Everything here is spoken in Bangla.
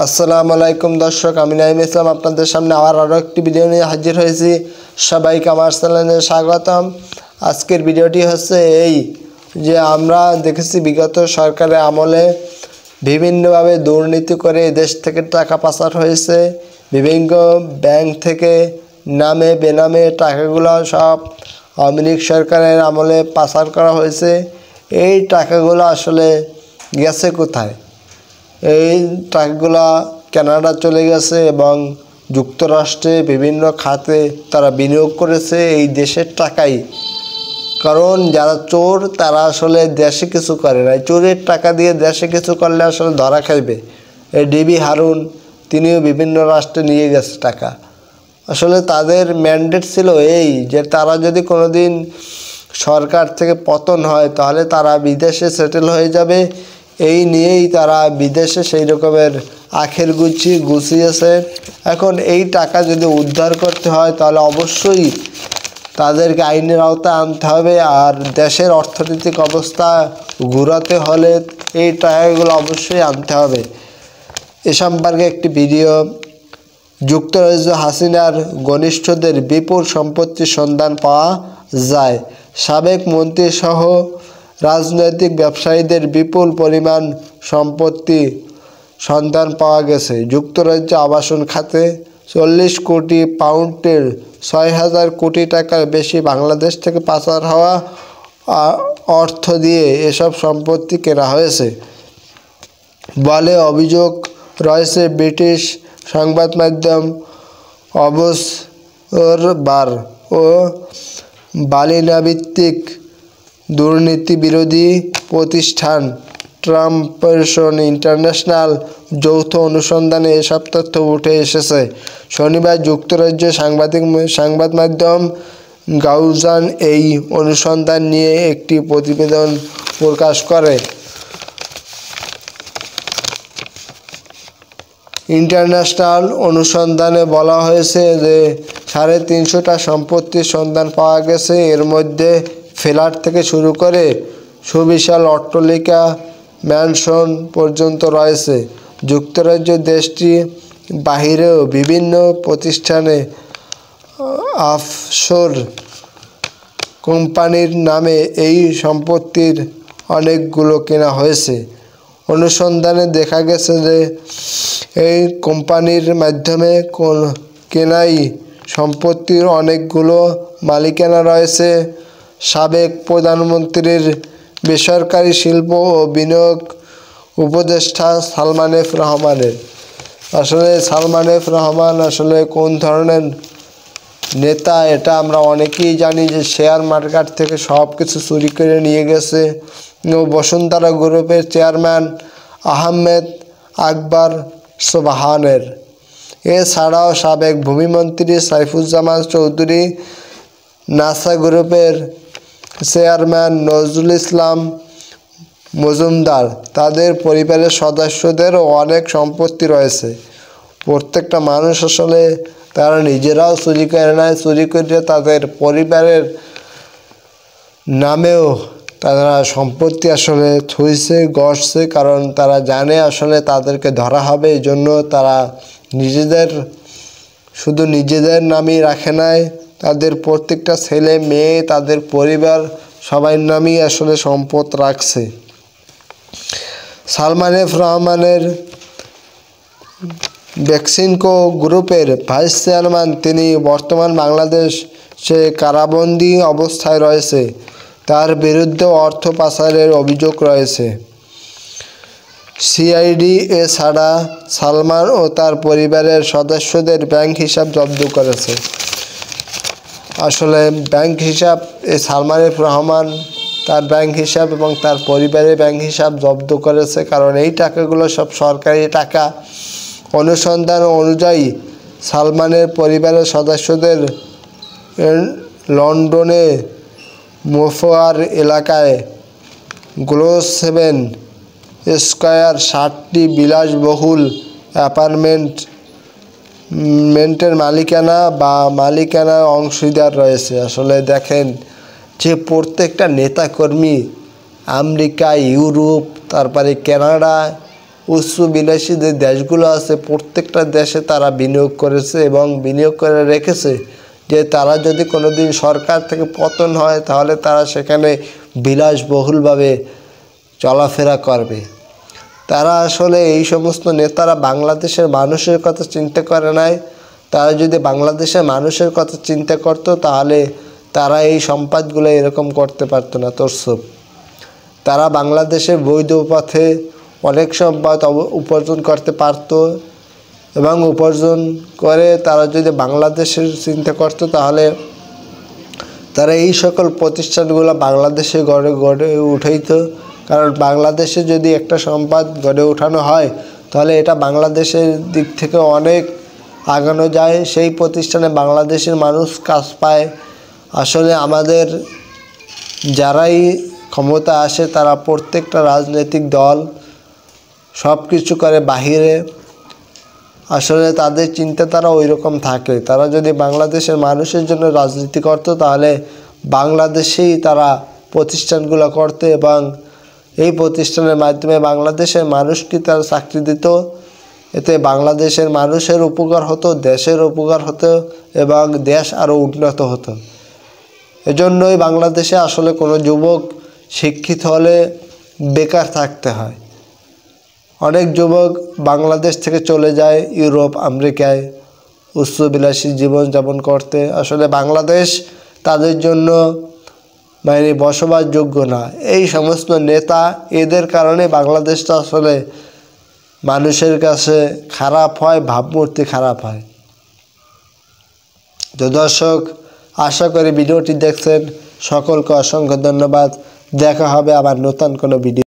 আসসালামু আলাইকুম দর্শক, আমি নাইম ইসলাম আপনাদের সামনে আরও একটি ভিডিও নিয়ে হাজির হয়েছি। সবাইকে আমার চ্যানেলে স্বাগতম। আজকের ভিডিওটি হচ্ছে এই যে আমরা দেখেছি বিগত সরকারের আমলে বিভিন্নভাবে দুর্নীতি করে দেশ থেকে টাকা পাচার হয়েছে। বিভিন্ন ব্যাংক থেকে নামে বেনামে টাকাগুলো সব আওয়ামী লীগ সরকারের আমলে পাচার করা হয়েছে। এই টাকাগুলো আসলে গেছে কোথায়? এই টাকাগুলো কানাডা চলে গেছে এবং যুক্তরাষ্ট্রে বিভিন্ন খাতে তারা বিনিয়োগ করেছে এই দেশের টাকাই। কারণ যারা চোর তারা আসলে দেশে কিছু করে না, চোরের টাকা দিয়ে দেশে কিছু করলে আসলে ধরা খাইবে। এই ডিবি হারুন তিনিও বিভিন্ন রাষ্ট্রে নিয়ে গেছে টাকা। আসলে তাদের ম্যান্ডেট ছিল এই যে তারা যদি কোনোদিন সরকার থেকে পতন হয় তাহলে তারা বিদেশে সেটেল হয়ে যাবে। এই নিয়েই তারা বিদেশে সেই রকমের আখের গুছিয়েছে। এখন এই টাকা যদি উদ্ধার করতে হয় তাহলে অবশ্যই তাদেরকে আইনের আওতায় আনতে হবে। আর দেশের অর্থনৈতিক অবস্থা ঘোরাতে হলে এই টাকাগুলো অবশ্যই আনতে হবে। এ সম্পর্কে একটি ভিডিও। যুক্তরাজ্য হাসিনার ঘনিষ্ঠদের বিপুল সম্পত্তির সন্ধান পাওয়া যায়। সাবেক মন্ত্রীসহ রাজনৈতিক ব্যবসায়ীদের বিপুল পরিমাণ সম্পত্তি সন্ধান পাওয়া গেছে। যুক্তরাজ্য আবাসন খাতে 40 কোটি পাউন্ডের 6,000 কোটি টাকার বেশি বাংলাদেশ থেকে পাচার হওয়া অর্থ দিয়ে এসব সম্পত্তি কেনা হয়েছে বলে অভিযোগ রয়েছে। ব্রিটিশ সংবাদ মাধ্যম অবজারভার ও বার্লিনভিত্তিক দুর্নীতি বিরোধী প্রতিষ্ঠান ট্রান্সপারেন্সি ইন্টারন্যাশনাল যৌথ অনুসন্ধানে এসব তথ্য উঠে এসেছে। শনিবার যুক্তরাজ্যের সংবাদ মাধ্যম গার্ডিয়ান এই অনুসন্ধান নিয়ে একটি প্রতিবেদন প্রকাশ করে। ইন্টারন্যাশনাল অনুসন্ধানে বলা হয়েছে যে 350টা সম্পত্তির সন্ধান পাওয়া গেছে। এর মধ্যে ফ্ল্যাট থেকে শুরু করে সুবিশাল অট্টালিকা ম্যানশন পর্যন্ত রয়েছে। যুক্তরাজ্য দেশটির বাহিরেও বিভিন্ন প্রতিষ্ঠানে অফশোর কোম্পানির নামে এই সম্পত্তির অনেকগুলো কেনা হয়েছে। অনুসন্ধানে দেখা গেছে যে এই কোম্পানির মাধ্যমে কেনাই সম্পত্তির অনেকগুলো মালিকানা রয়েছে সাবেক প্রধানমন্ত্রীর বেসরকারি শিল্প ও বিনিয়োগ উপদেষ্টা সালমান এফ রহমানের। আসলে সালমান এফ রহমান আসলে কোন ধরনের নেতা এটা আমরা অনেকেই জানি যে শেয়ার মার্কেট থেকে সব কিছু চুরি করে নিয়ে গেছে। বসুন্ধরা গ্রুপের চেয়ারম্যান আহমেদ আকবর সোবহানের। এছাড়াও সাবেক ভূমিমন্ত্রী সাইফুজ্জামান চৌধুরী, নাসা গ্রুপের চেয়ারম্যান নজরুল ইসলাম মজুমদার, তাদের পরিবারের সদস্যদেরও অনেক সম্পত্তি রয়েছে। প্রত্যেকটা মানুষ আসলে তারা নিজেরাও চুরি করে নেয়, চুরি করে তাদের পরিবারের নামেও তারা সম্পত্তি আসলে থুইছে গড়ছে। কারণ তারা জানে আসলে তাদেরকে ধরা হবে, এই জন্য তারা শুধু নিজেদের নামই রাখে নাই, তাদের প্রত্যেকটা ছেলে মেয়ে তাদের পরিবার সবাই নামই আসলে সম্পদ রাখছে। সালমান এফ রহমানের বেক্সিমকো গ্রুপের ভাইস চেয়ারম্যান, তিনি বর্তমান বাংলাদেশে কারাবন্দী অবস্থায় রয়েছে। তার বিরুদ্ধে অর্থ পাচারের অভিযোগ রয়েছে। সিআইডি এছাড়া সালমান ও তার পরিবারের সদস্যদের ব্যাংক হিসাব জব্দ করেছে। আসলে ব্যাংক হিসাব সালমান এফ রহমান তার ব্যাংক হিসাব এবং তার পরিবারের ব্যাংক হিসাব জব্দ করেছে, কারণ এই টাকাগুলো সব সরকারি টাকা। অনুসন্ধান অনুযায়ী সালমানের পরিবারের সদস্যদের লন্ডনে মোফার এলাকায় গ্লোস 7 স্কয়ার 60টি বিলাসবহুল অ্যাপার্টমেন্টের মালিকানা অংশীদার রয়েছে। আসলে দেখেন যে প্রত্যেকটা নেতাকর্মী আমেরিকা, ইউরোপ, তারপরে কানাডা উচ্চবিলাসী যে দেশগুলো আছে প্রত্যেকটা দেশে তারা বিনিয়োগ করেছে এবং বিনিয়োগ করে রেখেছে যে তারা যদি কোনো দিন সরকার থেকে পতন হয় তাহলে তারা সেখানে বিলাসবহুলভাবে চলাফেরা করবে। তারা আসলে এই সমস্ত নেতারা বাংলাদেশের মানুষের কথা চিন্তা করে নাই। তারা যদি বাংলাদেশের মানুষের কথা চিন্তা করত তাহলে তারা এই সম্পদগুলো এরকম করতে পারতো না। তরসব তারা বাংলাদেশের বৈধ পথে অনেক সম্পদ উপার্জন করতে পারত এবং উপার্জন করে তারা যদি বাংলাদেশের চিন্তা করত তাহলে তারা এই সকল প্রতিষ্ঠানগুলো বাংলাদেশে গড়ে উঠাইত। কারণ বাংলাদেশে যদি একটা সম্পদ গড়ে ওঠানো হয় তাহলে এটা বাংলাদেশের দিক থেকে অনেক আগানো যায়। সেই প্রতিষ্ঠানে বাংলাদেশের মানুষ কাজ পায়। আসলে আমাদের যারাই ক্ষমতা আসে তারা প্রত্যেকটা রাজনৈতিক দল সব কিছু করে বাহিরে, আসলে তাদের চিন্তাধারা ওই রকম থাকে। তারা যদি বাংলাদেশের মানুষের জন্য রাজনীতি করত তাহলে বাংলাদেশেই তারা প্রতিষ্ঠানগুলো করতে এবং এই প্রতিষ্ঠানের মাধ্যমে বাংলাদেশের মানুষকে তারা চাকরি দিত। এতে বাংলাদেশের মানুষের উপকার হতো, দেশের উপকার হতো এবং দেশ আরও উন্নত হতো। এজন্যই বাংলাদেশে আসলে কোনো যুবক শিক্ষিত হলে বেকার থাকতে হয়। অনেক যুবক বাংলাদেশ থেকে চলে যায় ইউরোপ আমেরিকায় উচ্চবিলাসী জীবনযাপন করতে। আসলে বাংলাদেশ তাদের জন্য বসবাসযোগ্য না। এই সমস্ত নেতা এদের কারণে বাংলাদেশটা আসলে মানুষের কাছে খারাপ হয়, ভাবমূর্তি খারাপ হয়। তো দর্শক, আশা করি ভিডিওটি দেখছেন। সকলকে অসংখ্য ধন্যবাদ। দেখা হবে আবার নতুন কোনো ভিডিও।